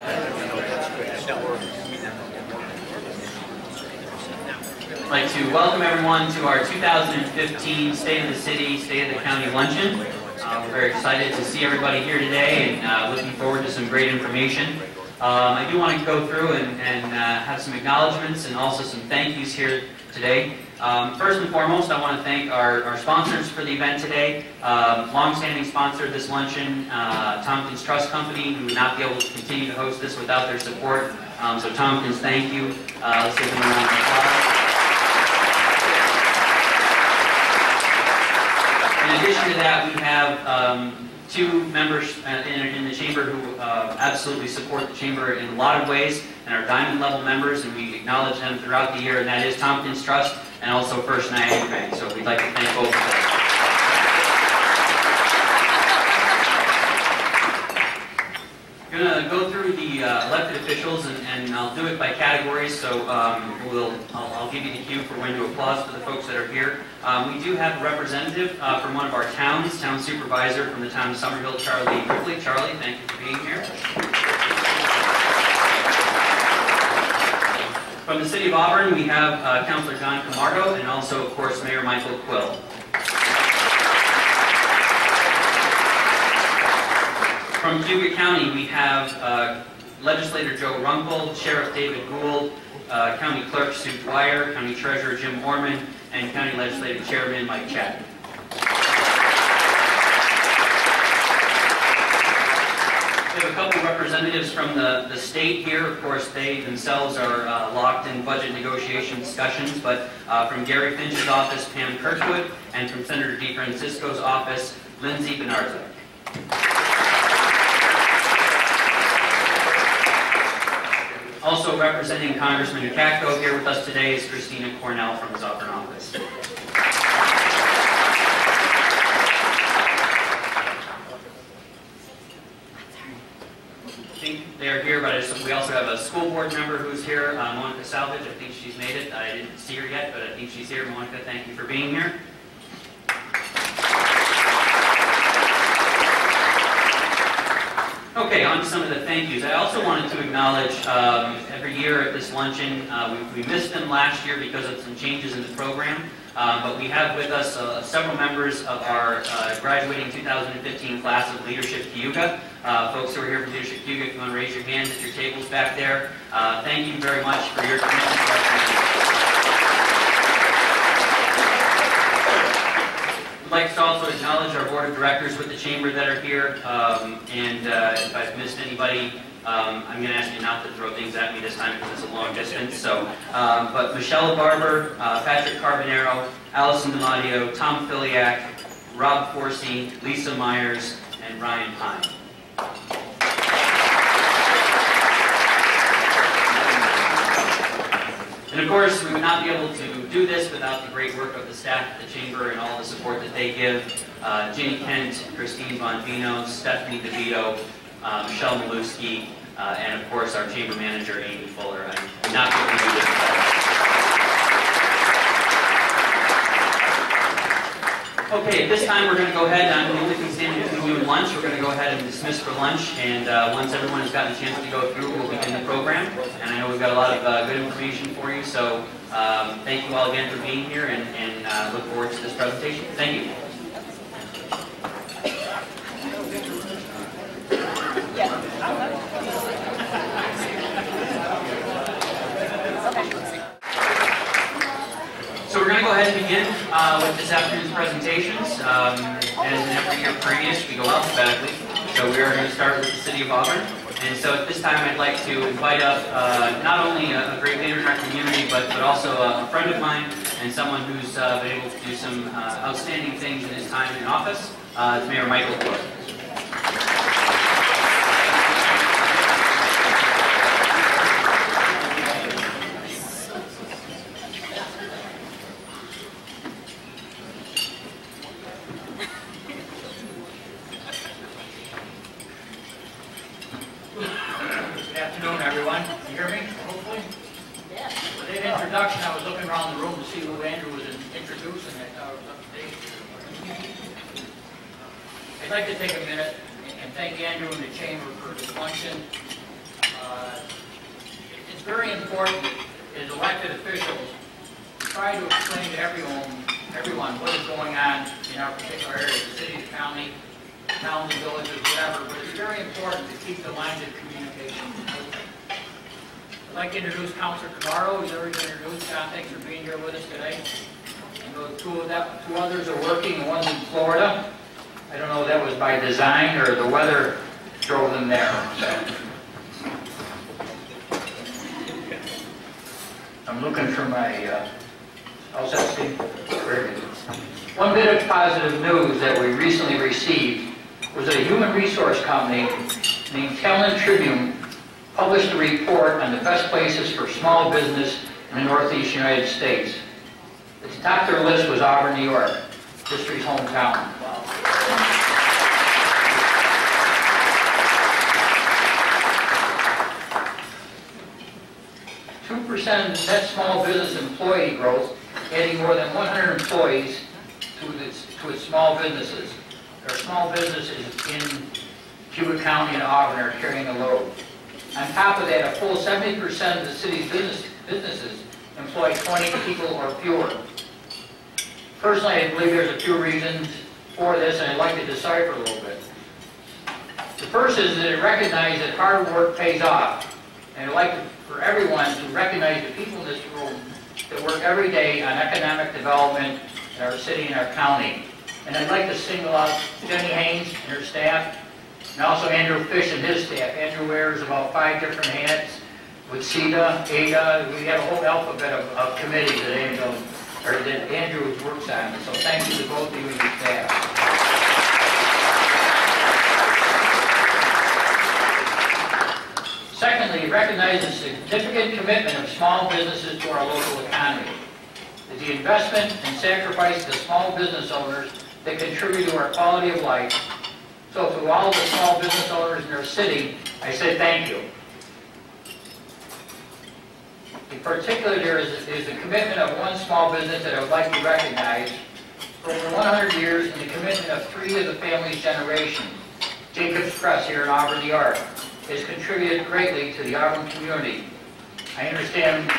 I'd like to welcome everyone to our 2015 State of the City, State of the County Luncheon. We're very excited to see everybody here today and looking forward to some great information. I do want to go through and have some acknowledgments and also some thank yous here today. First and foremost, I want to thank our sponsors for the event today. Long-standing sponsor of this luncheon, Tompkins Trust Company, who would not be able to continue to host this without their support. So Tompkins, thank you. Let's give them a round of applause. In addition to that, we have two members in the Chamber who absolutely support the Chamber in a lot of ways and are diamond level members, and we acknowledge them throughout the year, and that is Tompkins Trust and also First Niagara Bank. So we'd like to thank both of them. I'm going to go through the elected officials, and I'll do it by categories, so I'll give you the cue for when to applause for the folks that are here. We do have a representative from one of our towns, town supervisor from the town of Somerville, Charlie Ripley. Charlie, thank you for being here. From the city of Auburn, we have Councilor John Camargo and also, of course, Mayor Michael Quill. From Cayuga County, we have Legislator Joe Runkle, Sheriff David Gould, County Clerk Sue Dwyer, County Treasurer Jim Orman, and County Legislative Chairman Mike Chapman. We have a couple representatives from the state here. Of course, they themselves are locked in budget negotiation discussions, but from Gary Finch's office, Pam Kirkwood, and from Senator DeFrancisco's office, Lindsay Benarzik. Also representing Congressman Ukatko here with us today is Christina Cornell from his Auburn office. I think they're here, but we also have a school board member who's here, Monica Salvage. I think she's made it. I didn't see her yet, but I think she's here. Monica, thank you for being here. Okay, on to some of the thank yous. I also wanted to acknowledge every year at this luncheon, we missed them last year because of some changes in the program, but we have with us several members of our graduating 2015 class of Leadership Cayuga. Folks who are here from Leadership Cayuga, if you want to raise your hand at your tables back there. Thank you very much for your commitment to our community. I'd like to also acknowledge our board of directors with the chamber that are here, and if I've missed anybody, I'm going to ask you not to throw things at me this time because it's a long distance. So, but Michelle Barber, Patrick Carbonaro, Allison DiMatteo, Tom Filiak, Rob Forsey, Lisa Myers, and Ryan Pine. And of course, we would not be able to do this without the great work of the staff at the Chamber and all the support that they give. Ginny Kent, Christine Bonvino, Stephanie DeVito, Michelle Maluski, and of course our Chamber Manager, Amy Fuller. I would not be able to do this without them. Okay, at this time we're going to go ahead, the only thing standing between you and lunch, we're going to go ahead and dismiss for lunch, and once everyone has gotten a chance to go through, we'll begin the program. And I know we've got a lot of good information for you, so thank you all again for being here, and look forward to this presentation. Thank you. So we're going to go ahead and begin with this afternoon's presentations. As in every year previous, we go alphabetically. So we are going to start with the city of Auburn. And so at this time, I'd like to invite up not only a great leader in our community, but also a friend of mine and someone who's been able to do some outstanding things in his time in office. It's Mayor Michael Quill. I was looking around the room to see who Andrew was introducing. I'd like to take a minute and thank Andrew and the Chamber for this luncheon. It's very important as elected officials to try to explain to everyone what is going on in our particular area, the city, the county, towns and villages, whatever, but it's very important to keep the lines of communication open. I'd like to introduce Councilor Camardo. He's already been introduced. John, thanks for being here with us today. And the two others are working, the one's in Florida. I don't know if that was by design or the weather drove them there. So. I'm looking for my, how's that, Steve? Very good. One bit of positive news that we recently received was that a human resource company named Talent Tribune published a report on the best places for small business in the Northeast United States. At the top of their list was Auburn, New York, history's hometown. 2% of net small business employee growth, adding more than 100 employees to its small businesses. There are small businesses in Cuba County and Auburn are carrying a load. On top of that, a full 70% of the city's businesses employ 20 people or fewer. Personally, I believe there's a few reasons for this, and I'd like to decipher a little bit. The first is that it recognizes that hard work pays off, and I'd like for everyone to recognize the people in this room that work every day on economic development in our city and our county. And I'd like to single out Jenny Haynes and her staff, and also Andrew Fish and his staff. Andrew wears about 5 different hats with CETA, ADA. We have a whole alphabet of committees that Andrew works on. So thank you to both of you and your staff. Secondly, recognize the significant commitment of small businesses to our local economy. It's the investment and sacrifice of the small business owners that contribute to our quality of life. So to all the small business owners in our city, I say thank you. In particular, there is the commitment of one small business that I would like to recognize. For over 100 years, and the commitment of 3 of the family's generation, Jacob's Press here in Auburn, New York, has contributed greatly to the Auburn community. I understand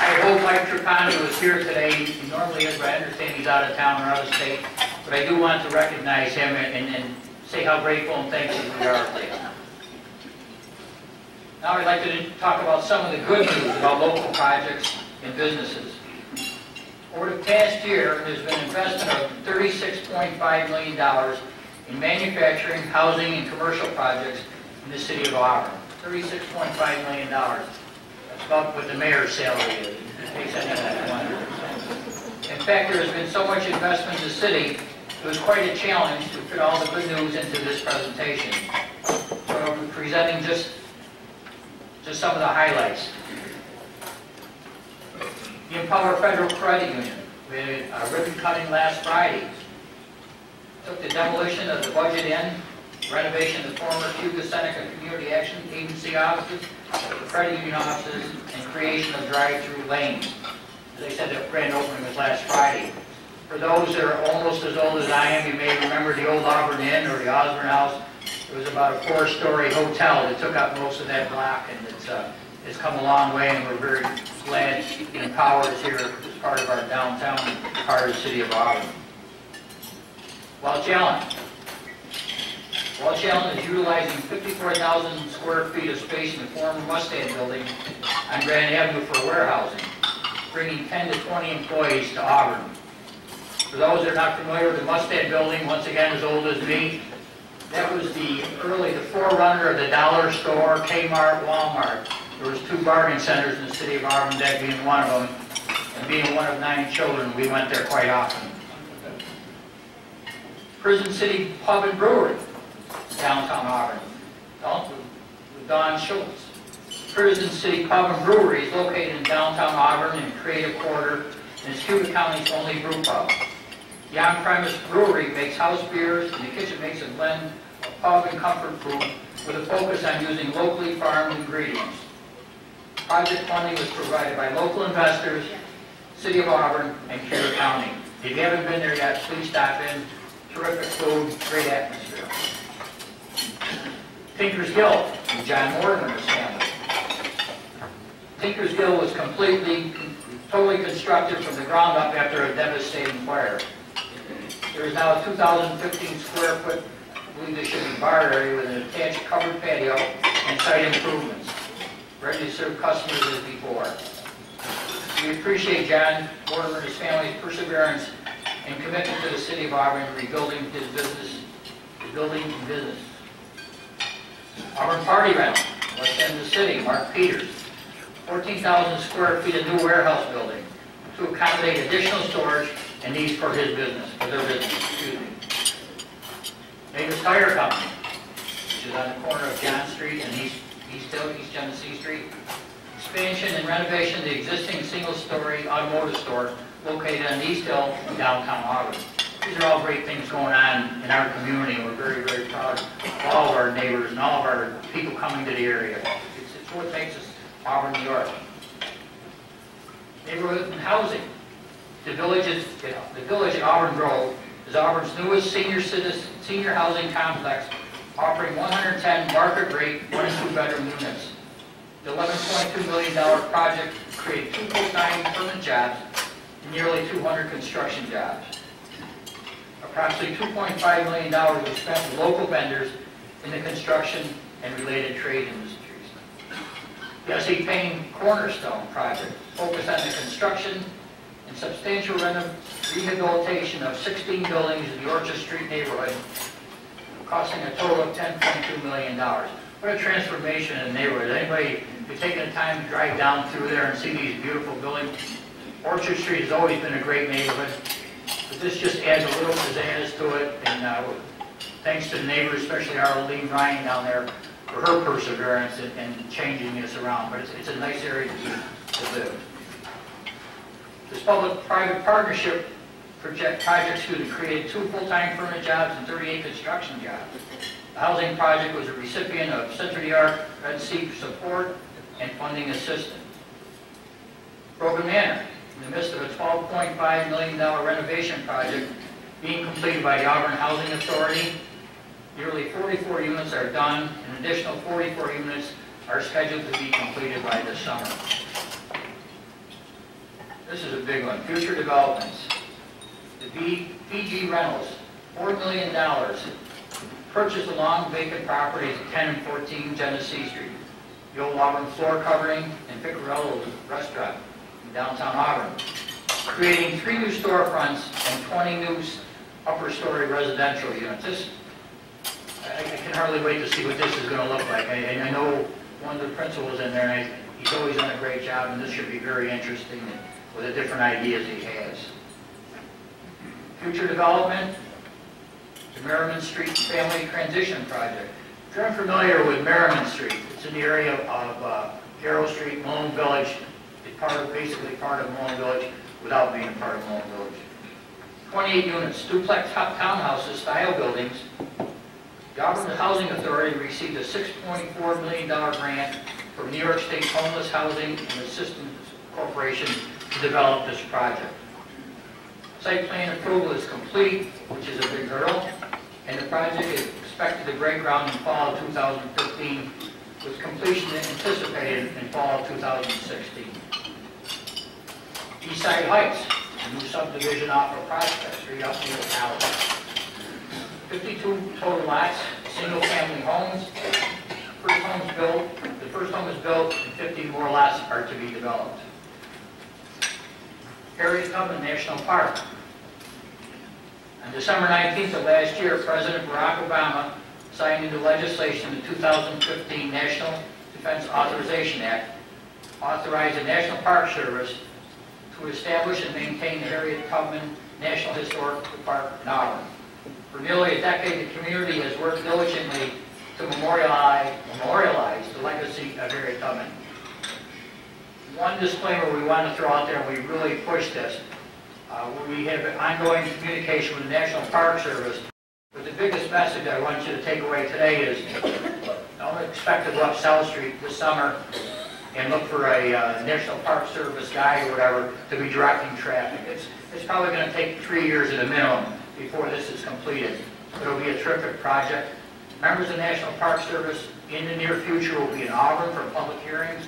I hope Mike Trapani was here today. He normally is, but I understand he's out of town or out of state. But I do want to recognize him and say how grateful and thankful we are to him. Now I'd like to talk about some of the good news about local projects and businesses. Over the past year, there's been an investment of $36.5 million in manufacturing, housing, and commercial projects in the city of Auburn. $36.5 million. That's about what the mayor's salary is, in case anyone wonders. In fact, there has been so much investment in the city, it was quite a challenge to fit all the good news into this presentation. So I'm presenting just some of the highlights. The Empower Federal Credit Union, we had a ribbon cutting last Friday. Took the demolition of the budget inn, renovation of the former Cuba Seneca Community Action Agency offices, the credit union offices, and creation of drive-through lanes. As I said, the grand opening was last Friday. For those that are almost as old as I am, you may remember the old Auburn Inn or the Osborne House. It was about a 4-story hotel that took up most of that block, and it's come a long way, and we're very glad Empower is here as part of our downtown part of the city of Auburn. Welch Allen is utilizing 54,000 square feet of space in the former Mustang building on Grand Avenue for warehousing, bringing 10 to 20 employees to Auburn. For those that are not familiar with the Mustang building, once again as old as me, that was the forerunner of the dollar store, Kmart, Walmart. There was 2 bargain centers in the city of Auburn, that being one of them. And being one of 9 children, we went there quite often. Prison City Pub and Brewery, downtown Auburn. Don Schultz. Prison City Pub and Brewery is located in downtown Auburn in Creative Quarter, and it's Cuba County's only brew pub. The on-premise brewery makes house beers, and the kitchen makes a blend of pub and comfort food with a focus on using locally farmed ingredients. Project funding was provided by local investors, City of Auburn, and Cuba County. If you haven't been there yet, please stop in terrific food, great atmosphere. Tinker's Gill, and John Morgan and his family. Tinker's Gill was totally constructed from the ground up after a devastating fire. There is now a 2,015 square foot, I believe this should be bar area, with an attached covered patio and site improvements, ready to serve customers as before. We appreciate John Mortimer and his family's perseverance and commitment to the city of Auburn in rebuilding his business, Auburn Party Rental, west end of the city, Mark Peters, 14,000 square feet of new warehouse building to accommodate additional storage and needs for their business, excuse me. Davis Tire Company, which is on the corner of John Street and East Genesee Street. Expansion and renovation of the existing single-story automotive store located on East Hill in downtown Auburn. These are all great things going on in our community, and we're very, very proud of all of our neighbors and all of our people coming to the area. It's what makes us Auburn, New York. Neighborhood and housing. The village at Auburn Grove is Auburn's newest senior housing complex, offering 110 market rate 1 and 2 bedroom units. The $11.2 million project created 2 full-time permanent jobs and nearly 200 construction jobs. Approximately $2.5 million was spent with local vendors in the construction and related trade industries. The S.E. Payne Cornerstone project focused on the construction and substantial rehabilitation of 16 buildings in the Orchard Street neighborhood, costing a total of $10.2 million. What a transformation in the neighborhood. Anybody, if you're taking the time to drive down through there and see these beautiful buildings, Orchard Street has always been a great neighborhood, but this just adds a little pizzazz to it, and thanks to the neighbors, especially Arlene Ryan down there, for her perseverance and changing this around. But it's a nice area to live. This public-private partnership project created 2 full-time permanent jobs and 38 construction jobs. The housing project was a recipient of state-of-the-art Red Sea support and funding assistance. Brogan Manor, in the midst of a $12.5 million renovation project being completed by the Auburn Housing Authority, nearly 44 units are done, and an additional 44 units are scheduled to be completed by this summer. This is a big one. Future developments. The BG Rentals, $4 million, purchased a long vacant property at 10 and 14 Genesee Street. The old Auburn floor covering and Piccarello's restaurant in downtown Auburn, creating 3 new storefronts and 20 new upper story residential units. I can hardly wait to see what this is going to look like. I know one of the principals in there, and he's always done a great job, and this should be very interesting with the different ideas he has. Future development, the Merriman Street Family Transition Project. If you're unfamiliar with Merriman Street, it's in the area of Garrow Street, Malone Village. It's basically part of Malone Village without being a part of Malone Village. 28 units, duplex townhouses style buildings. The Auburn Housing Authority received a $6.4 million grant from New York State Homeless Housing and Assistance Corporation to develop this project. Site plan approval is complete, which is a big hurdle, and the project is expected to break ground in fall of 2015, with completion anticipated in fall of 2016. Eastside Heights, a new subdivision off of Prospect Street up near Allen. 52 total lots, single-family homes. The first home is built, and 50 more lots are to be developed. Harriet Tubman National Park. On December 19th of last year, President Barack Obama signed into legislation the 2015 National Defense Authorization Act, authorized the National Park Service to establish and maintain the Harriet Tubman National Historic Park in Auburn. For nearly a decade, the community has worked diligently to memorialize the legacy of Harriet Tubman. One disclaimer we want to throw out there, and we really push this. We have ongoing communication with the National Park Service, but the biggest message I want you to take away today is don't expect to go up South Street this summer and look for a National Park Service guy or whatever to be directing traffic. It's probably going to take 3 years at a minimum before this is completed. It'll be a terrific project. Members of the National Park Service in the near future will be in Auburn for public hearings.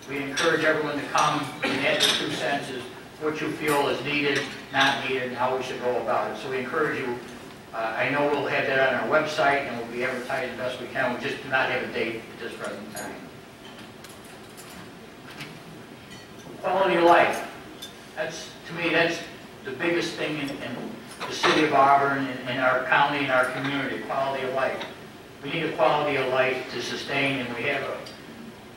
We encourage everyone to come and add their 2 cents is what you feel is needed, not needed, and how we should go about it. So we encourage you. I know we'll have that on our website and we'll be advertising the best we can. We just do not have a date at this present time. Quality of life. To me, that's the biggest thing in the city of Auburn, in our county, in our community, quality of life. We need a quality of life to sustain, and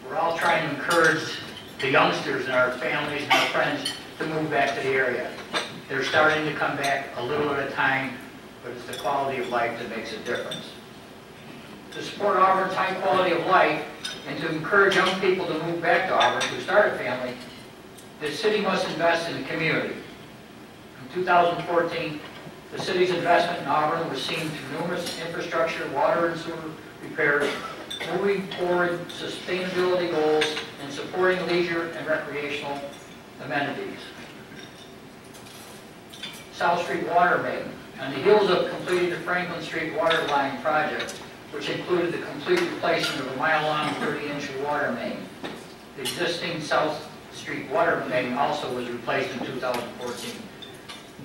we're all trying to encourage the youngsters and our families and our friends to move back to the area. They're starting to come back a little at a time, but it's the quality of life that makes a difference. To support Auburn's high quality of life and to encourage young people to move back to Auburn to start a family, the city must invest in the community. In 2014, the city's investment in Auburn was seen through numerous infrastructure, water and sewer repairs, moving forward sustainability goals, and supporting leisure and recreational amenities. South Street water main. On the heels of completing the Franklin Street water line project, which included the complete replacement of a mile-long 30-inch water main, the existing South Street water main also was replaced in 2014.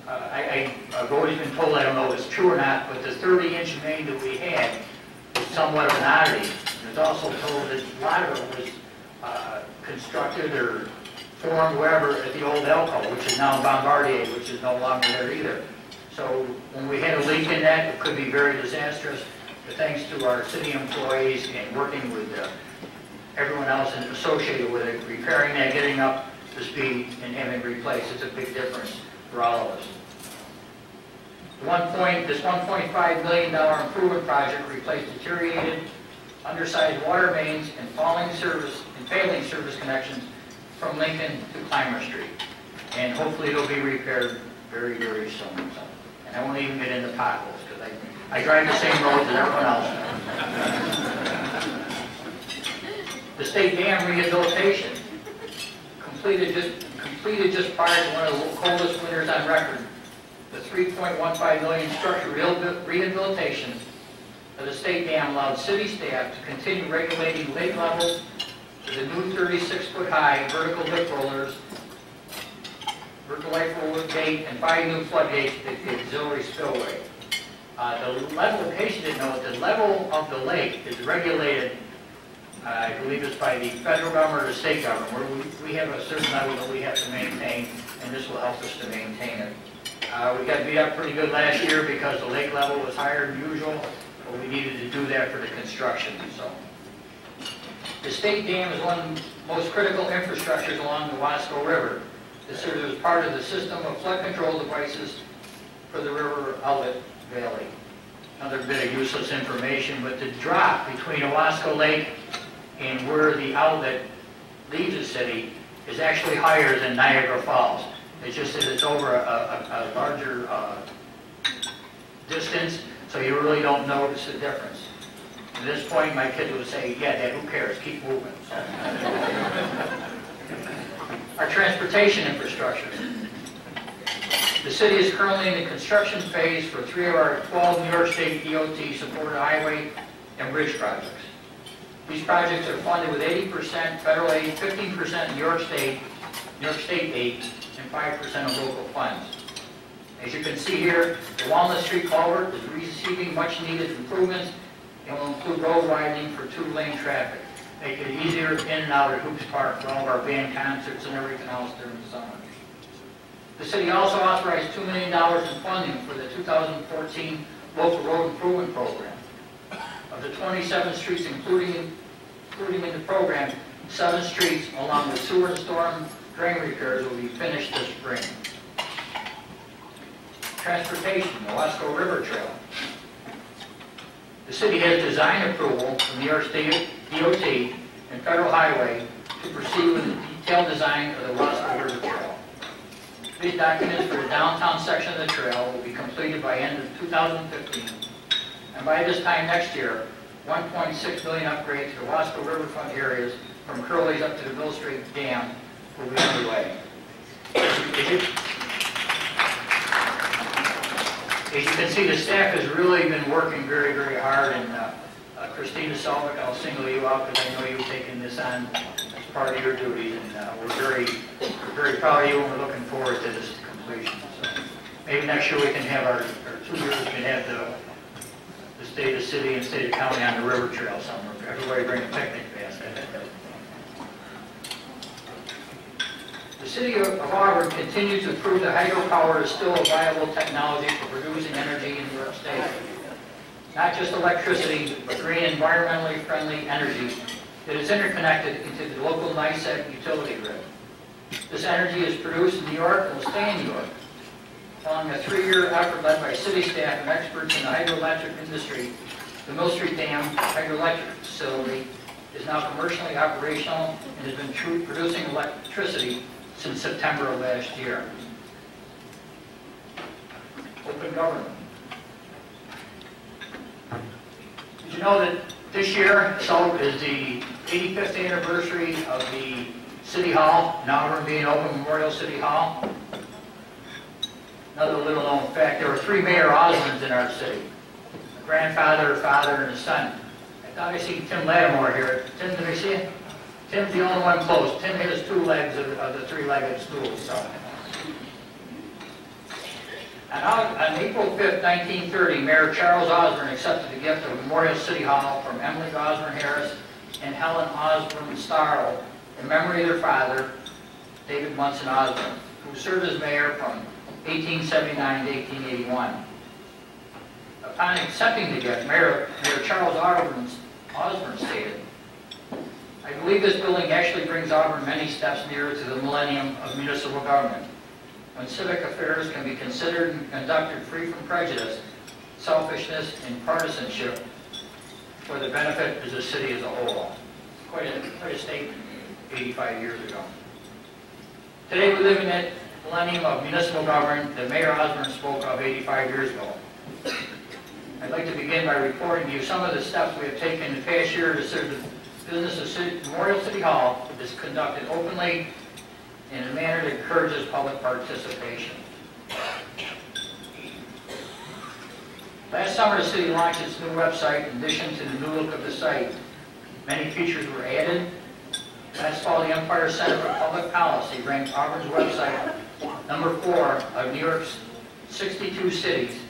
I've always been told, I don't know if it's true or not, but the 30-inch main that we had was somewhat of an oddity. It was also told that a lot of it was constructed or formed wherever at the old Elko, which is now Bombardier, which is no longer there either. So when we had a leak in that, it could be very disastrous. But thanks to our city employees and working with everyone else associated with it, repairing that, getting up to speed, and having it replaced, it's a big difference for all of us. This $1.5 million improvement project replaced deteriorated, undersized water mains and failing service connections from Lincoln to Clymer Street. And hopefully it'll be repaired very, very soon. So, and I won't even get into potholes because I drive the same roads as everyone else. The state dam rehabilitation, completed just prior to one of the coldest winters on record. The $3.15 million structure rehabilitation of the state dam allowed city staff to continue regulating lake levels with the new 36-foot high vertical lip rollers, vertical lake roller gate, and 5 new floodgates at the auxiliary spillway. The level, in case you didn't know, the level of the lake is regulated, I believe it's by the federal government or the state government, where we have a certain level that we have to maintain, and this will help us to maintain it. We got beat up pretty good last year because the lake level was higher than usual, but we needed to do that for the construction. So, the state dam is one of the most critical infrastructures along the Wasco River. This serves as part of the system of flood control devices for the river outlet valley. Another bit of useless information, but the drop between Owasco Lake and where the outlet leaves the city is actually higher than Niagara Falls. It's just that it's over a larger distance, so you really don't notice the difference. At this point, my kids would say, yeah, Dad, who cares? Keep moving. Our transportation infrastructure. The city is currently in the construction phase for 3 of our 12 New York State DOT-supported highway and bridge projects. These projects are funded with 80% federal aid, 15% New York State aid, and 5% of local funds. As you can see here, the Walnut Street culvert is receiving much-needed improvements and will include road widening for 2-lane traffic, make it easier in and out at Hoops Park for all of our band concerts and everything else during the summer. The city also authorized $2 million in funding for the 2014 local road improvement program. Of the 27 streets including in the program, 7 streets along with sewer and storm drain repairs will be finished this spring. Transportation, the Wasco River Trail. The city has design approval from New York State DOT and Federal Highway to proceed with the detailed design of the Wasco River Trail. These documents for the downtown section of the trail will be completed by end of 2015, and by this time next year, $1.6 million upgrade to the Wasco riverfront areas from Curley's up to the Mill Street Dam will be underway. As you can see, the staff has really been working very, very hard, and Christina Selby, I'll single you out because I know you've taken this on as part of your duties, and we're very proud of you, and we're looking forward to this completion. So maybe next year we can have our 2 years, we can have the state of city and state of county on the river trail somewhere. Everybody bring a picnic basket. The city of Auburn continues to prove that hydropower is still a viable technology for producing energy in New York State. Not just electricity, but green, environmentally friendly energy that is interconnected into the local NYSEG utility grid. This energy is produced in New York and will stay in New York. Following a 3-year effort led by city staff and experts in the hydroelectric industry, the Mill Street Dam hydroelectric facility is now commercially operational and has been producing electricity since September of last year. Open government. Did you know that this year is the 85th anniversary of the City Hall in Auburn being open, Memorial City Hall? Another little known fact, there were 3 Mayor Osborns in our city. A grandfather, a father, and a son. I thought I seen Tim Lattimore here. Tim, did I see it? Tim's the only one close. Tim hit his 2 legs of the 3-legged stool. So. On April 5th, 1930, Mayor Charles Osborn accepted the gift of Memorial City Hall from Emily Osborn Harris and Helen Osborn Starl in memory of their father, David Munson Osborn, who served as mayor from 1879 to 1881. Upon accepting the gift, Mayor Charles Osborn stated, "I believe this building actually brings Auburn many steps nearer to the millennium of municipal government, when civic affairs can be considered and conducted free from prejudice, selfishness, and partisanship for the benefit of the city as a whole." Quite a statement 85 years ago. Today we live in that millennium of municipal government that Mayor Osborn spoke of 85 years ago. I'd like to begin by reporting to you some of the steps we have taken in the past year to serve the business of Memorial City Hall is conducted openly in a manner that encourages public participation. Last summer, the city launched its new website. In addition to the new look of the site, many features were added. Last fall, the Empire Center for Public Policy ranked Auburn's website number 4 of New York's 62 cities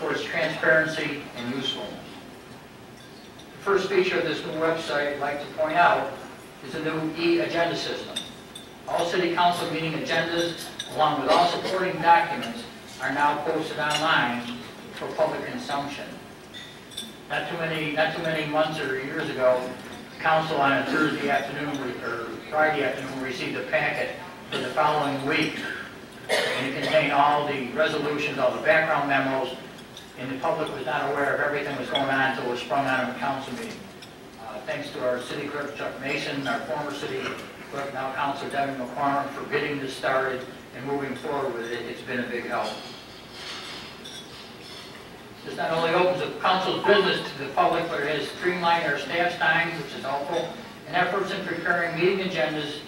for its transparency and usefulness. The first feature of this new website I'd like to point out is the new e-agenda system. All city council meeting agendas, along with all supporting documents, are now posted online for public consumption. Not too many months or years ago, the council on a Thursday afternoon or Friday afternoon received a packet for the following week, and it contained all the resolutions, all the background memos, and the public was not aware of everything that was going on until it was sprung on a council meeting. Thanks to our city clerk, Chuck Mason, our former city clerk, now Councilor Devin McCormick, for getting this started and moving forward with it. It's been a big help. This not only opens the council's business to the public, but it has streamlined our staff's time, which is helpful, and efforts in preparing meeting agendas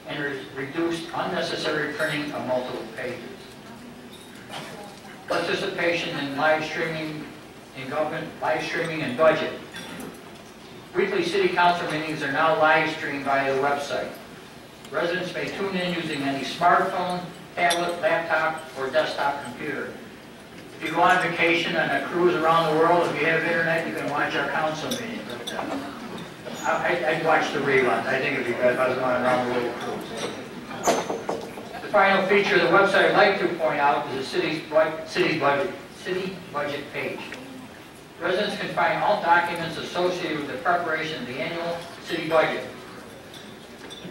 and reduced unnecessary printing of multiple pages. Participation in live streaming in government, live streaming and budget. Weekly city council meetings are now live streamed via the website. Residents may tune in using any smartphone, tablet, laptop, or desktop computer. If you go on vacation on a cruise around the world, if you have internet, you can watch our council meeting. I'd watch the reruns. I think it'd be good if I was going around the world cruise. The final feature of the website I'd like to point out is the city budget page. Residents can find all documents associated with the preparation of the annual city budget.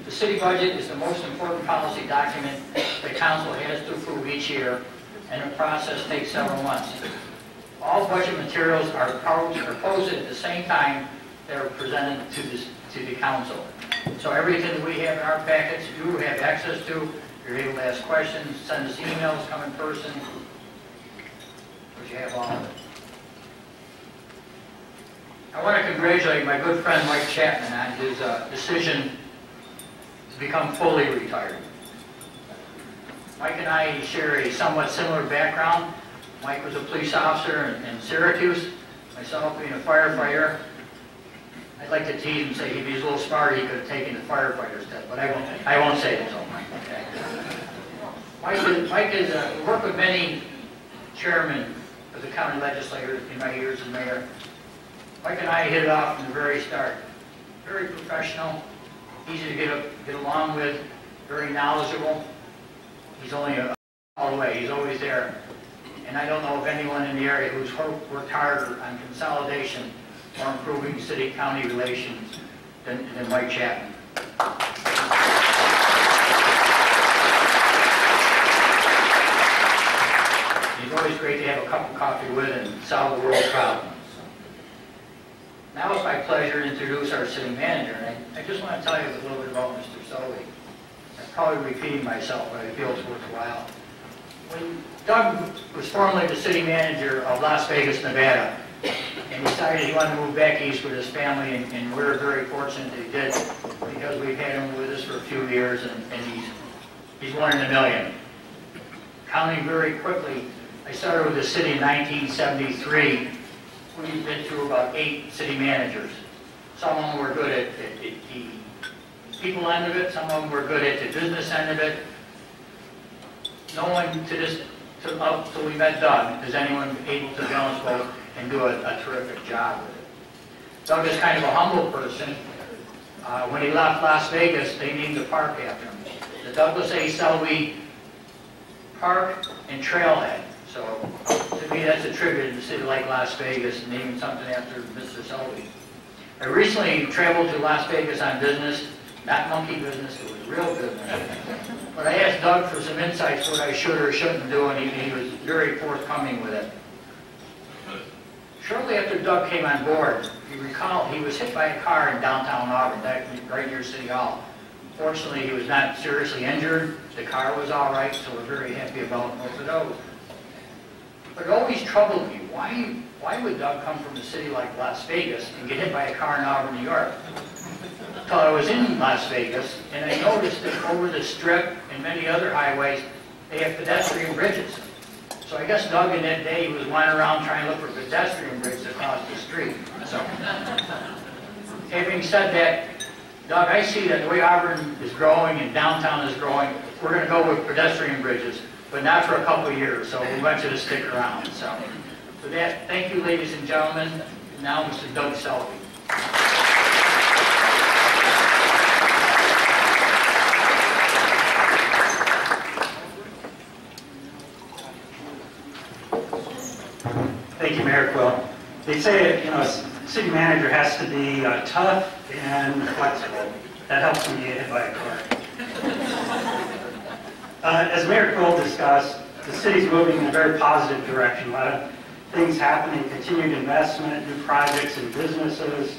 The city budget is the most important policy document the council has to approve each year, and the process takes several months. All budget materials are posted at the same time they are presented to the council. So everything that we have in our packets, you have access to. You're able to ask questions, send us emails, come in person, but you have all of it. I want to congratulate my good friend Mike Chapman on his decision to become fully retired. Mike and I share a somewhat similar background. Mike was a police officer in Syracuse, myself being a firefighter. I'd like to tease and say if he was a little smarter, he could have taken the firefighter's test, but I won't say it, so Mike has worked with many chairmen of the county legislature in my years as mayor. Mike and I hit it off from the very start. Very professional, easy to get along with, very knowledgeable. He's only all the way, he's always there. And I don't know of anyone in the area who's worked harder on consolidation or improving city-county relations than Mike Chapman. He's always great to have a cup of coffee with and solve the world's problems. Now it's my pleasure to introduce our city manager, and I just want to tell you a little bit about Mr. Selby. I'm probably repeating myself, but I feel it's worthwhile. When Doug was formerly the city manager of Las Vegas, Nevada, and decided he wanted to move back east with his family, and we're very fortunate that he did, because we've had him with us for a few years, and he's one in a million. Counting very quickly, I started with the city in 1973. We've been through about 8 city managers. Some of them were good at the people end of it, some of them were good at the business end of it. No one up till we met Doug is anyone able to balance both and do a terrific job with it. Doug is kind of a humble person. When he left Las Vegas, they named the park after him. The Douglas A. Selby Park and Trailhead. So to me, that's a tribute to a city like Las Vegas, naming something after Mr. Selby. I recently traveled to Las Vegas on business, not monkey business, it was real business. But I asked Doug for some insights what I should or shouldn't do, and he was very forthcoming with it. Shortly after Doug came on board, you recall he was hit by a car in downtown Auburn, right near City Hall. Fortunately, he was not seriously injured. The car was all right, so we're very happy about both of those. But it always troubled me. Why would Doug come from a city like Las Vegas and get hit by a car in Auburn, New York? Until I was in Las Vegas, and I noticed that over the Strip and many other highways, they have pedestrian bridges. So I guess Doug in that day was wandering around trying to look for pedestrian bridges across the street. So, having said that, Doug, I see that the way Auburn is growing and downtown is growing, we're going to go with pedestrian bridges, but not for a couple of years, so we want you to stick around. So, with that, thank you, ladies and gentlemen. And now, Mr. Doug Selby. Thank you, Mayor Quill. They say, a city manager has to be tough and flexible. That helps when you get hit by a car. As Mayor Quill discussed, the city's moving in a very positive direction. A lot of things happening, continued investment, new projects and businesses,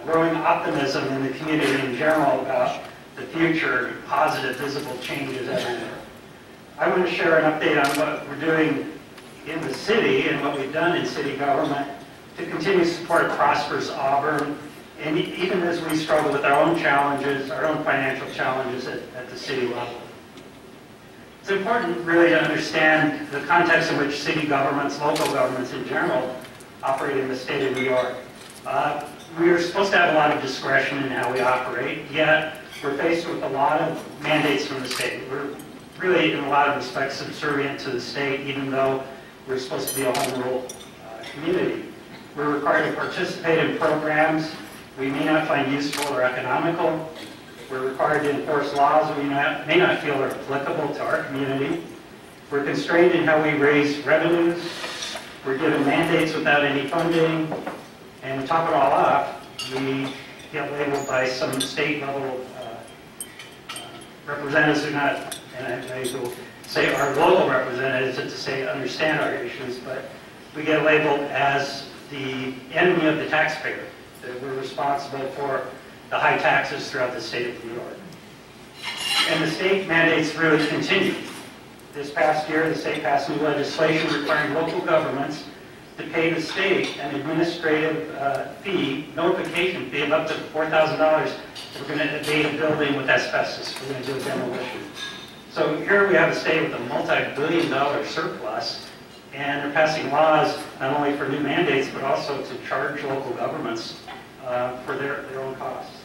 growing optimism in the community in general about the future, positive, visible changes everywhere. I want to share an update on what we're doing in the city and what we've done in city government to continue to support a prosperous Auburn, and even as we struggle with our own challenges, our own financial challenges at the city level. It's important really to understand the context in which city governments, local governments in general, operate in the state of New York. We are supposed to have a lot of discretion in how we operate, yet we're faced with a lot of mandates from the state. We're really, in a lot of respects, subservient to the state, even though we're supposed to be a home rule community. We're required to participate in programs we may not find useful or economical. We're required to enforce laws we may not feel are applicable to our community. We're constrained in how we raise revenues. We're given mandates without any funding. And to top it all off, we get labeled by some state-level representatives who not, and I will say our local representatives to say understand our issues, but we get labeled as the enemy of the taxpayer, that we're responsible for the high taxes throughout the state of New York. And the state mandates really continue. This past year, the state passed new legislation requiring local governments to pay the state an administrative fee, notification fee of up to $4,000 if we're going to abate a building with asbestos. We're going to do a demolition. So here we have a state with a multi-billion-dollar surplus, and they're passing laws not only for new mandates, but also to charge local governments for their own costs.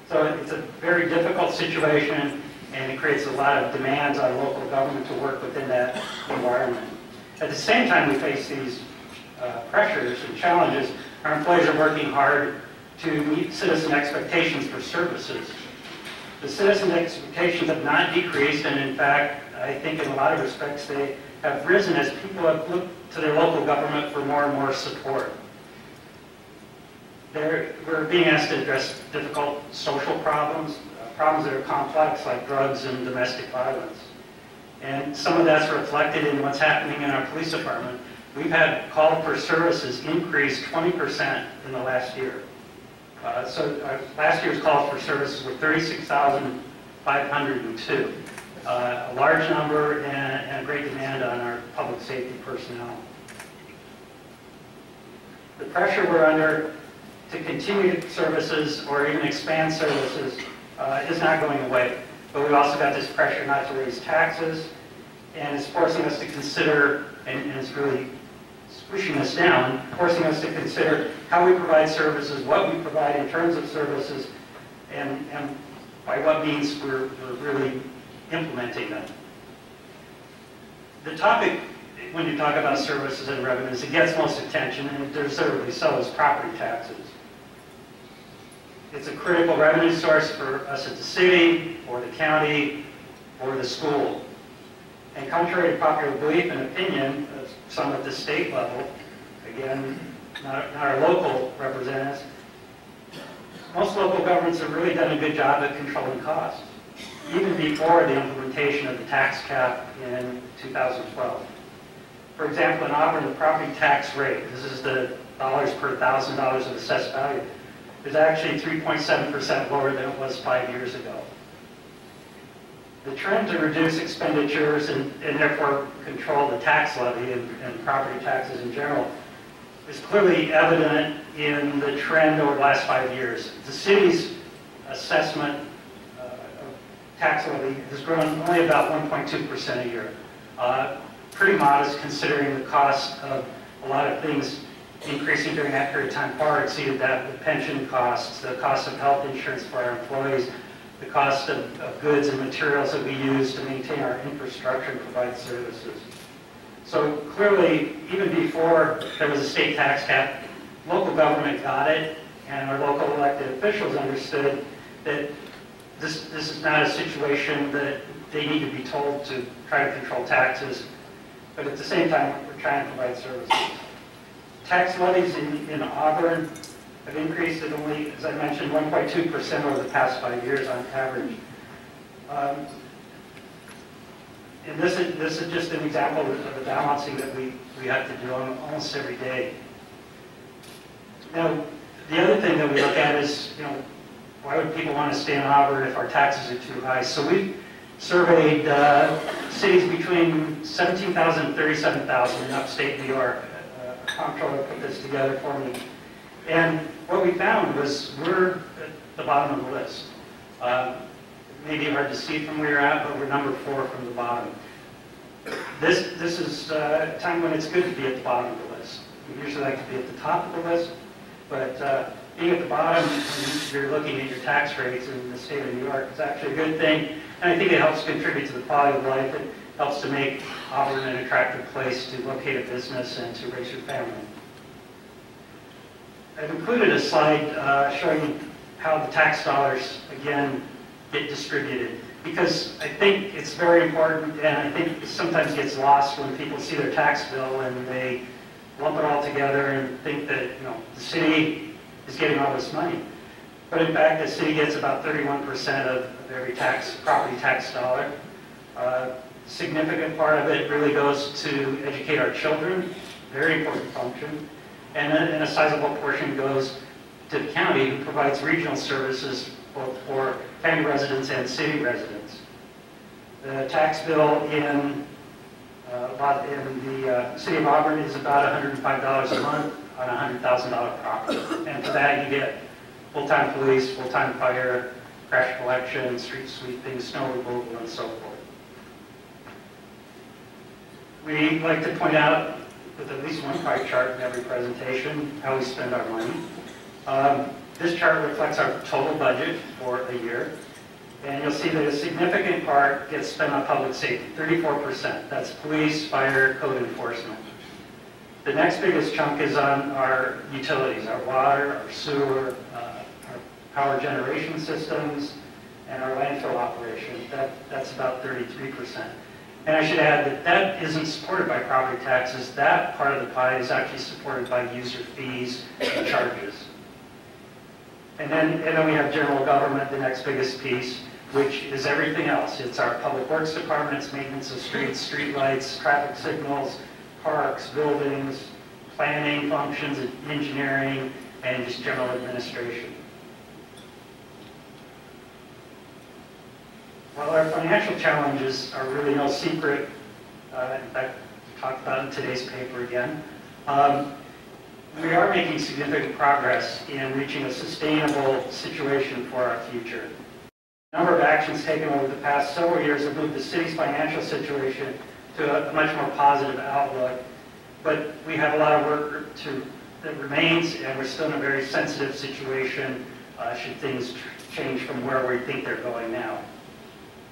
So it's a very difficult situation, and it creates a lot of demands on local government to work within that environment. At the same time we face these pressures and challenges, our employees are working hard to meet citizen expectations for services. The citizen expectations have not decreased, and in fact, I think in a lot of respects they have risen as people have looked to their local government for more and more support. We're being asked to address difficult social problems, problems that are complex like drugs and domestic violence. And some of that's reflected in what's happening in our police department. We've had call for services increase 20% in the last year. So last year's calls for services were 36,502. A large number and a great demand on our public safety personnel. The pressure we're under to continue services or even expand services is not going away. But we've also got this pressure not to raise taxes, and it's forcing us to consider, and it's really pushing us down, forcing us to consider how we provide services, what we provide in terms of services, and by what means we're really implementing them. The topic, when you talk about services and revenues, that gets most attention, and deservedly so, is property taxes. It's a critical revenue source for us at the city, or the county, or the school. And contrary to popular belief and opinion, some at the state level, again, not our local representatives, most local governments have really done a good job at controlling costs, even before the implementation of the tax cap in 2012. For example, in Auburn, the property tax rate, this is the dollars per $1,000 of assessed value, is actually 3.7% lower than it was 5 years ago. The trend to reduce expenditures and therefore control the tax levy and property taxes in general is clearly evident in the trend over the last 5 years. The city's assessment of tax levy has grown only about 1.2% a year. Pretty modest considering the cost of a lot of things increasing during that period of time far exceeded that. The pension costs, the cost of health insurance for our employees, the cost of goods and materials that we use to maintain our infrastructure and provide services. So clearly, even before there was a state tax cap, local government got it, and our local elected officials understood that this is not a situation that they need to be told to try to control taxes, but at the same time, we're trying to provide services. Tax levies in Auburn have increased at only, as I mentioned, 1.2% over the past 5 years on average. And this is just an example of the balancing that we have to do almost every day. Now, the other thing that we look at is, why would people want to stay in Auburn if our taxes are too high? So we've surveyed cities between 17,000 and 37,000 in upstate New York. Comptroller put this together for me. And what we found was we're at the bottom of the list. Maybe hard to see from where you're at, but we're number 4 from the bottom. This is a time when it's good to be at the bottom of the list. We usually like to be at the top of the list, but being at the bottom when you're looking at your tax rates in the state of New York is actually a good thing. And I think it helps contribute to the quality of life. It helps to make Auburn an attractive place to locate a business and to raise your family. I've included a slide showing how the tax dollars, again, get distributed, because I think it's very important, and I think it sometimes gets lost when people see their tax bill and they lump it all together and think that the city is getting all this money. But in fact, the city gets about 31% of every property tax dollar. Significant part of it really goes to educate our children, very important function, and a sizable portion goes to the county, who provides regional services both for county residents and city residents. The tax bill in the city of Auburn is about $105 a month on a $100,000 property, and for that you get full-time police, full-time fire, trash collection, street sweeping, snow removal, and so forth. We like to point out with at least one pie chart in every presentation, how we spend our money. This chart reflects our total budget for a year. And you'll see that a significant part gets spent on public safety, 34%. That's police, fire, code enforcement. The next biggest chunk is on our utilities, our water, our sewer, our power generation systems, and our landfill operation. That's about 33%. And I should add that that isn't supported by property taxes. That part of the pie is actually supported by user fees and charges. And then we have general government, the next biggest piece, which is everything else. It's our public works departments, maintenance of streets, street lights, traffic signals, parks, buildings, planning functions, engineering, and just general administration. While our financial challenges are really no secret, in fact, we talked about in today's paper again, we are making significant progress in reaching a sustainable situation for our future. A number of actions taken over the past several years have moved the city's financial situation to a much more positive outlook, but we have a lot of work that remains, and we're still in a very sensitive situation should things change from where we think they're going now.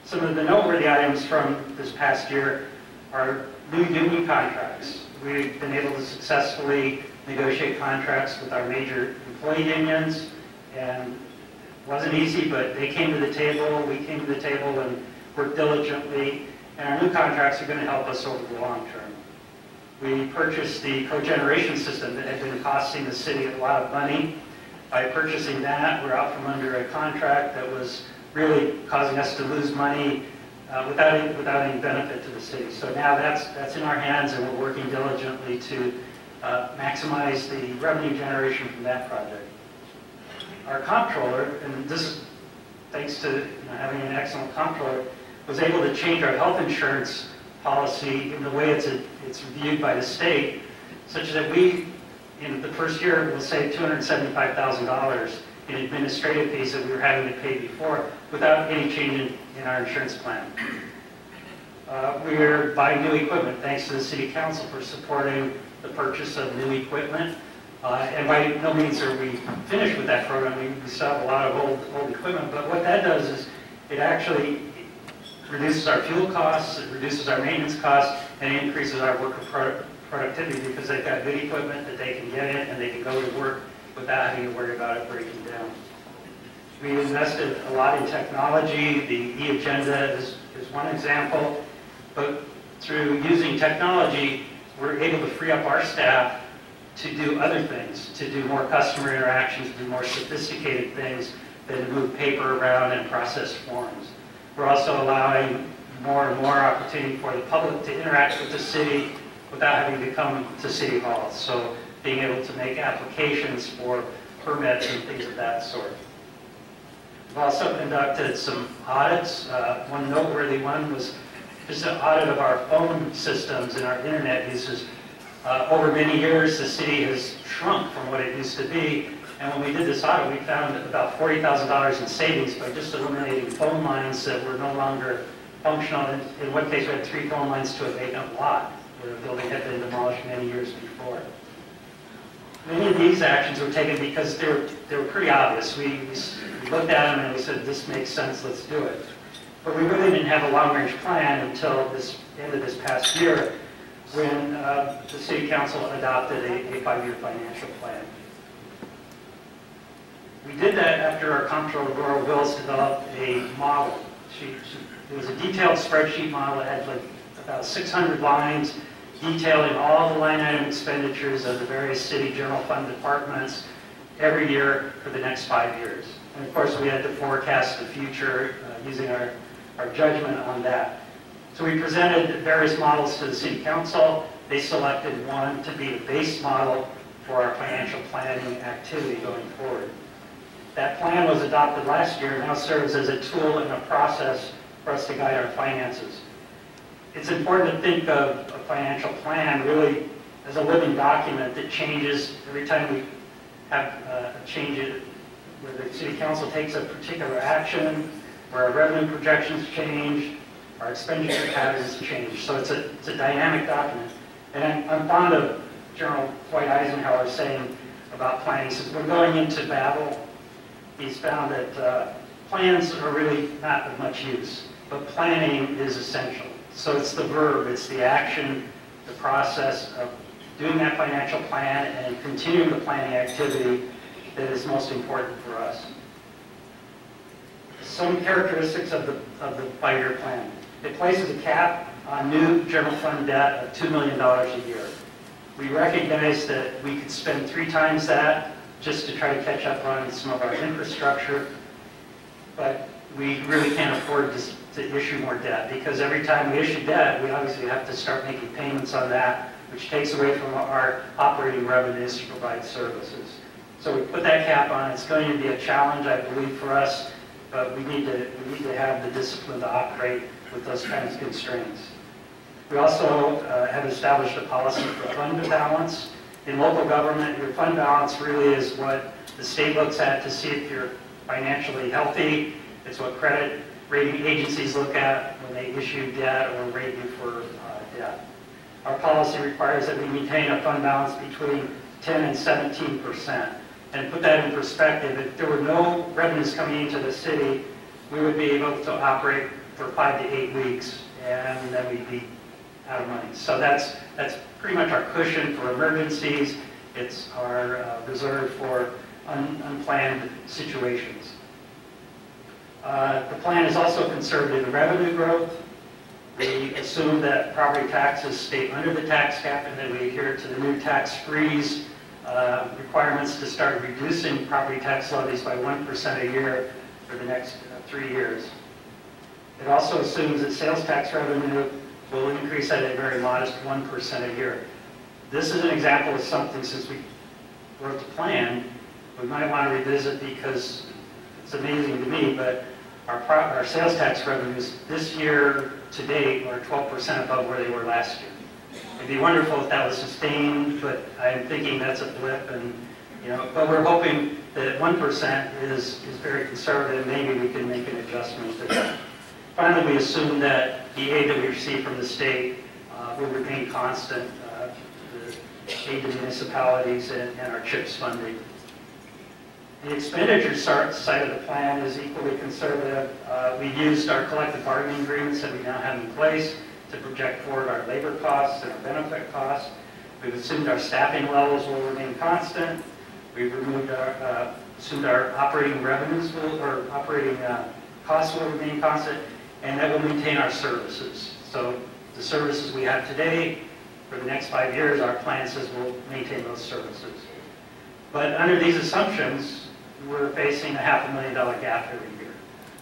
Some of the noteworthy items from this past year are new union contracts. We've been able to successfully negotiate contracts with our major employee unions, and it wasn't easy, but they came to the table, we came to the table and worked diligently, and our new contracts are going to help us over the long term. We purchased the cogeneration system that had been costing the city a lot of money. By purchasing that, we're out from under a contract that was really causing us to lose money without any benefit to the city. So now that's in our hands, and we're working diligently to maximize the revenue generation from that project. Our comptroller, and this is thanks to having an excellent comptroller, was able to change our health insurance policy in the way it's reviewed by the state, such that we, in the first year, will save $275,000 in administrative fees that we were having to pay before without any change in our insurance plan. We're buying new equipment, thanks to the City Council for supporting the purchase of new equipment. And by no means are we finished with that program. We still have a lot of old equipment, but what that does is it actually reduces our fuel costs, it reduces our maintenance costs, and it increases our worker productivity because they've got good equipment that they can get in and they can go to work without having to worry about it breaking down. We invested a lot in technology. The e-agenda is one example, but through using technology, we're able to free up our staff to do other things, to do more customer interactions, to do more sophisticated things than to move paper around and process forms. We're also allowing more and more opportunity for the public to interact with the city without having to come to City Hall. So being able to make applications for permits and things of that sort. We've also conducted some audits. One noteworthy one was just an audit of our phone systems and our internet uses. Over many years, the city has shrunk from what it used to be, and when we did this audit, we found about $40,000 in savings by just eliminating phone lines that were no longer functional. In one case, we had 3 phone lines to a vacant lot where the building had been demolished many years before. Many of these actions were taken because they were pretty obvious. We looked at them and we said, this makes sense, let's do it. But we really didn't have a long-range plan until this end of this past year when the City Council adopted a 5-year financial plan. We did that after our comptroller, Laura Wills, developed a model. It was a detailed spreadsheet model. It had like about 600 lines detailing all the line item expenditures of the various city general fund departments every year for the next 5 years. And of course, we had to forecast the future using our judgment on that. So we presented various models to the City Council. They selected one to be the base model for our financial planning activity going forward. That plan was adopted last year and now serves as a tool and a process for us to guide our finances. It's important to think of a financial plan really as a living document that changes every time we have a change where the City Council takes a particular action, where our revenue projections change, our expenditure patterns change. So it's a dynamic document. And I'm fond of General Dwight Eisenhower saying about planning. He says, we're going into battle. He's found that plans are really not of much use, but planning is essential. So it's the verb, it's the action, the process of doing that financial plan and continuing the planning activity that is most important for us. Some characteristics of the 5-year plan. It places a cap on new general fund debt of $2 million a year. We recognize that we could spend 3 times that just to try to catch up on some of our infrastructure, but we really can't afford to issue more debt, because every time we issue debt, we obviously have to start making payments on that, which takes away from our operating revenues to provide services. So we put that cap on. It's going to be a challenge, I believe, for us, but we need to have the discipline to operate with those kinds of constraints. We also have established a policy for fund balance. In local government, your fund balance really is what the state looks at to see if you're financially healthy. It's what credit rating agencies look at when they issue debt or rate you for debt. Our policy requires that we maintain a fund balance between 10 and 17%. And to put that in perspective, if there were no revenues coming into the city, we would be able to operate for 5 to 8 weeks, and then we'd be out of money. So that's pretty much our cushion for emergencies. It's our reserve for unplanned situations. The plan is also conservative in revenue growth. We assume that property taxes stay under the tax cap, and then we adhere to the new tax freeze requirements to start reducing property tax levies by 1% a year for the next 3 years. It also assumes that sales tax revenue will increase at a very modest 1% a year. This is an example of something, since we wrote the plan, we might want to revisit, because it's amazing to me, but our sales tax revenues this year to date are 12% above where they were last year. It'd be wonderful if that was sustained, but I'm thinking that's a blip, and but we're hoping that 1% is very conservative. Maybe we can make an adjustment to that. Finally, we assume that the aid that we receive from the state will remain constant, the aid to municipalities and our CHIPS funding. The expenditure side of the plan is equally conservative. We used our collective bargaining agreements that we now have in place to project forward our labor costs and our benefit costs. We've assumed our staffing levels will remain constant. We've assumed our operating revenues operating costs will remain constant, and that will maintain our services. So the services we have today, for the next 5 years, our plan says we'll maintain those services. But under these assumptions, we're facing a $500,000 gap every year.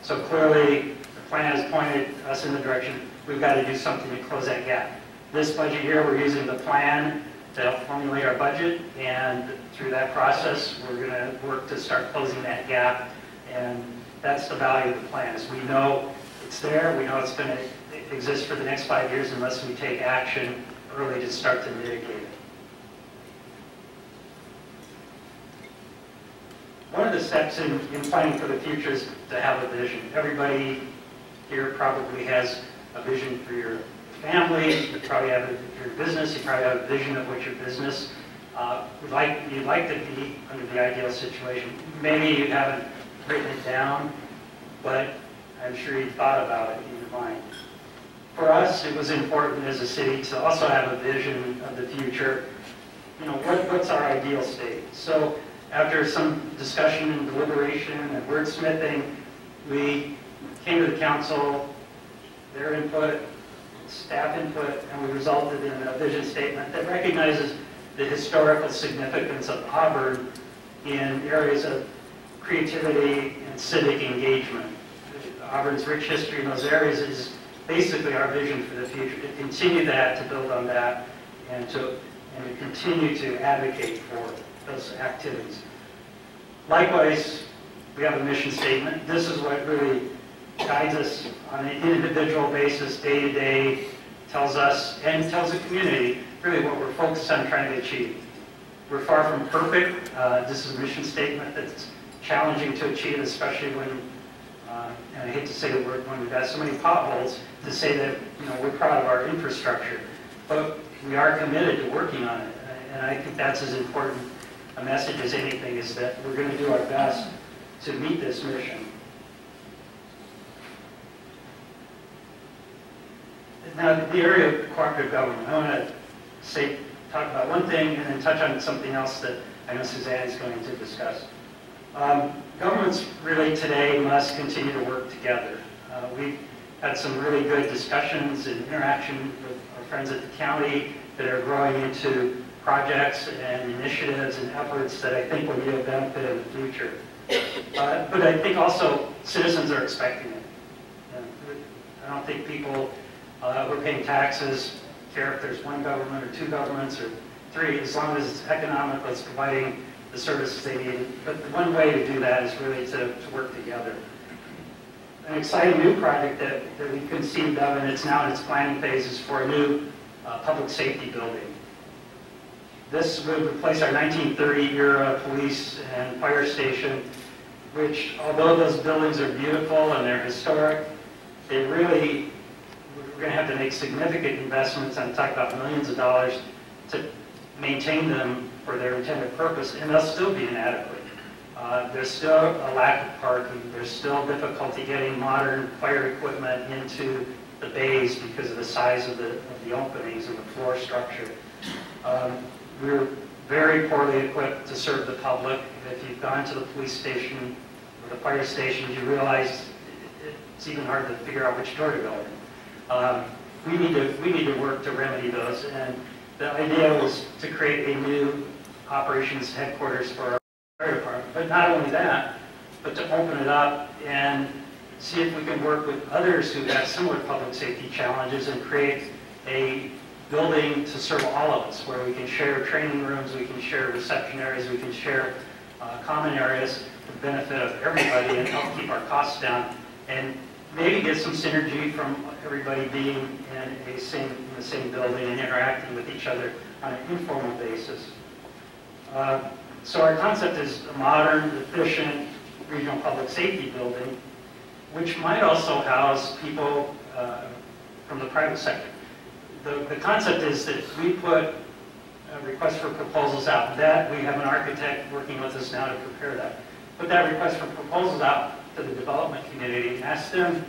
So clearly, the plan has pointed us in the direction we've got to do something to close that gap. This budget year, we're using the plan to help formulate our budget, and through that process, we're going to work to start closing that gap, and that's the value of the plan. Is we know it's there, we know it's going to exist for the next 5 years unless we take action early to start to mitigate it. One of the steps in planning for the future is to have a vision. Everybody here probably has a vision for your family. You probably have it for your business. You probably have a vision of what your business you'd like to be under the ideal situation. Maybe you haven't written it down, but I'm sure you thought about it in your mind. For us, it was important as a city to also have a vision of the future. What's our ideal state? So after some discussion and deliberation and wordsmithing, we came to the council, their input, staff input, and we resulted in a vision statement that recognizes the historical significance of Auburn in areas of creativity and civic engagement. Auburn's rich history in those areas is basically our vision for the future, to continue that, to build on that, and to continue to advocate for those activities. Likewise, we have a mission statement. This is what really guides us on an individual basis, day to day, tells us and tells the community really what we're focused on trying to achieve. We're far from perfect. This is a mission statement that's challenging to achieve, especially when, and I hate to say the word when we've got so many potholes, to say that we're proud of our infrastructure. But we are committed to working on it. And I think that's as important a message as anything, is that we're going to do our best to meet this mission. Now, the area of cooperative government, I want to talk about one thing and then touch on something else that I know Suzanne is going to discuss. Governments really today must continue to work together. We've had some really good discussions and interaction with our friends at the county that are growing into projects and initiatives and efforts that I think will be a benefit in the future. But I think also citizens are expecting it. I don't think people who are paying taxes care if there's one government or two governments or three, as long as it's economical, it's providing the services they need. But the one way to do that is really to work together. An exciting new project that we conceived of, and it's now in its planning phases, for a new public safety building. This would replace our 1930-era police and fire station, which, although those buildings are beautiful and they're historic, they really, we're going to have to make significant investments, I'm talking about millions of dollars, to maintain them for their intended purpose, and they'll still be inadequate. There's still a lack of parking. There's still difficulty getting modern fire equipment into the bays because of the size of the openings and the floor structure. We're very poorly equipped to serve the public. If you've gone to the police station or the fire station, you realize it's even hard to figure out which door to go in. We need to work to remedy those, and the idea was to create a new operations headquarters for our fire department. But not only that, but to open it up and see if we can work with others who have similar public safety challenges and create a building to serve all of us, where we can share training rooms, we can share reception areas, we can share common areas for the benefit of everybody and help keep our costs down, and maybe get some synergy from everybody being in the same building and interacting with each other on an informal basis. So our concept is a modern, efficient regional public safety building, which might also house people from the private sector. The concept is that we put a request for proposals out. That we have an architect working with us now to prepare that. Put that request for proposals out to the development community and ask them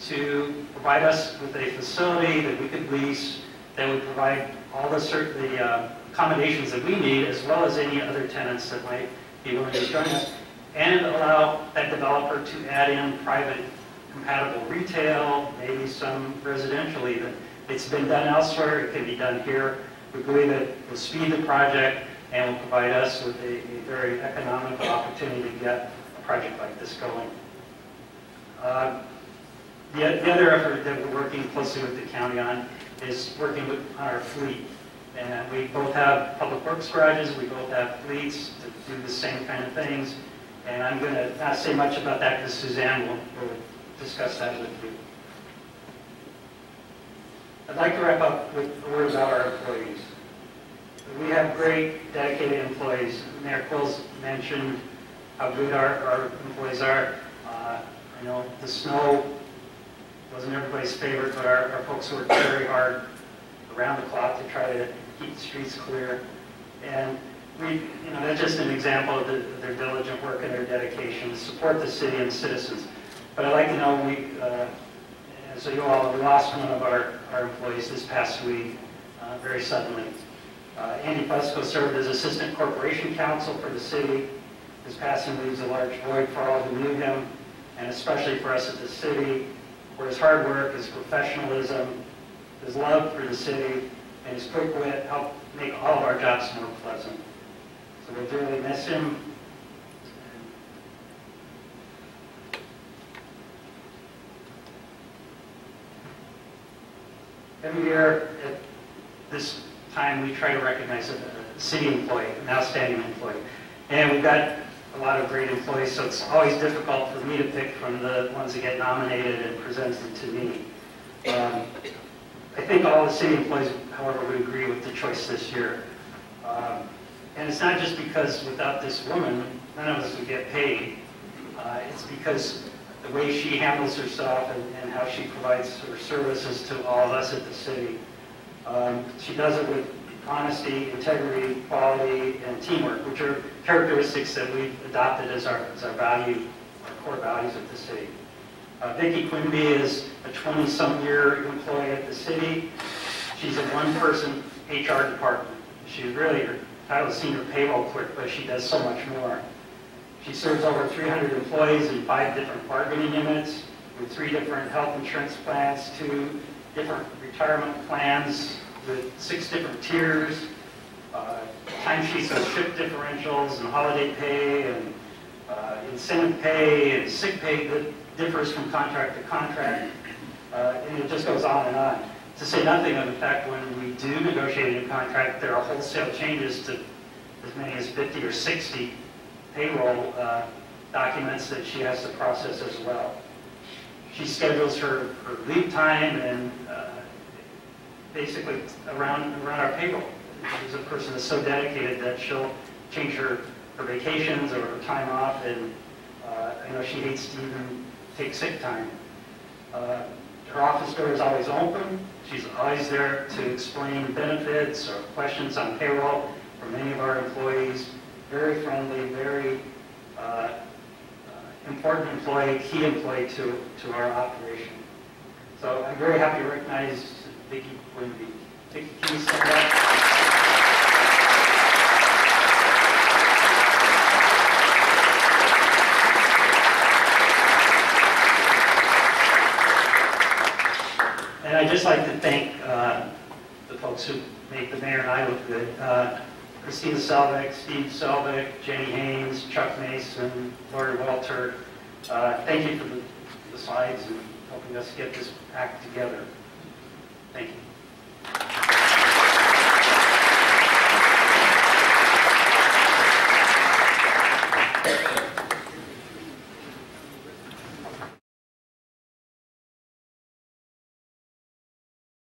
to provide us with a facility that we could lease that would provide all the accommodations that we need, as well as any other tenants that might be willing to join us, and allow that developer to add in private compatible retail, maybe some residential even. It's been done elsewhere, it can be done here. We believe it will speed the project and will provide us with a very economical opportunity to get a project like this going. The other effort that we're working closely with the county on is working on our fleet. And we both have public works garages, we both have fleets to do the same kind of things. And I'm going to not say much about that because Suzanne will discuss that with you. I'd like to wrap up with a word about our employees. We have great, dedicated employees. Mayor Quill's mentioned how good our employees are. I know the snow wasn't everybody's favorite, but our folks worked very hard around the clock to try to keep the streets clear. And that's just an example of their diligent work and their dedication to support the city and the citizens. But I'd like to know, so you all, we lost one of our employees this past week, very suddenly. Andy Fusco served as Assistant Corporation Counsel for the city. His passing leaves a large void for all who knew him, and especially for us at the city, where his hard work, his professionalism, his love for the city, and his quick wit helped make all of our jobs more pleasant. So we dearly miss him. Every year at this time we try to recognize a city employee, an outstanding employee. And we've got a lot of great employees, so it's always difficult for me to pick from the ones that get nominated and presented to me. I think all the city employees, however, would agree with the choice this year. And it's not just because without this woman, none of us would get paid. It's because the way she handles herself and how she provides her services to all of us at the city. She does it with honesty, integrity, quality, and teamwork, which are characteristics that we've adopted as our value, our core values of the city. Vicki Quimby is a 20-some-year employee at the city. She's a one-person HR department. She's really, her title is senior payroll clerk, but she does so much more. She serves over 300 employees in 5 different bargaining units with 3 different health insurance plans, 2 different retirement plans with 6 different tiers, timesheets with shift differentials and holiday pay and incentive pay and sick pay that differs from contract to contract, and it just goes on and on. To say nothing of the fact when we do negotiate a new contract, there are wholesale changes to as many as 50 or 60 payroll documents that she has to process as well. She schedules her leave time and basically around our payroll. She's a person that's so dedicated that she'll change her vacations or her time off, and I know she hates to even take sick time. Her office door is always open. She's always there to explain benefits or questions on payroll for many of our employees. Very friendly, very important employee, key employee to our operation. So I'm very happy to recognize Vicki Quimby. Vicki, can you stand up? And I'd just like to thank the folks who made the mayor and I look good. Christina Selvig, Steve Selvig, Jenny Haynes, Chuck Mason, Lori Welter. Thank you for the slides and helping us get this act together. Thank you.